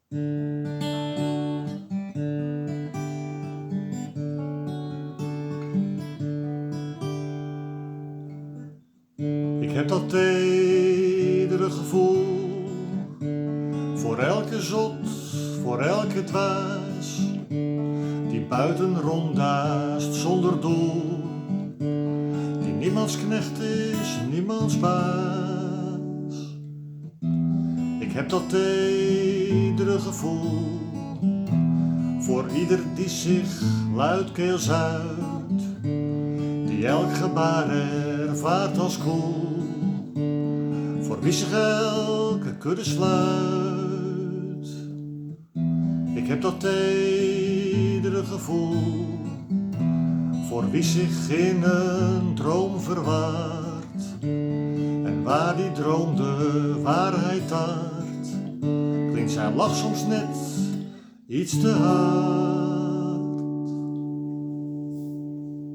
Ik heb dat tedere gevoel voor elke zot, voor elke dwaas die buiten ronddaast zonder doel, die niemands knecht is, niemands baas. Ik heb dat tedere gevoel voor ieder die zich luidkeels uit, die elk gebaar ervaart als koel, voor wie zich elke kudde sluit. Ik heb dat tedere gevoel voor wie zich in een droom verwaart, en waar die droom de waarheid taart, klinkt zijn lach soms net iets te hard.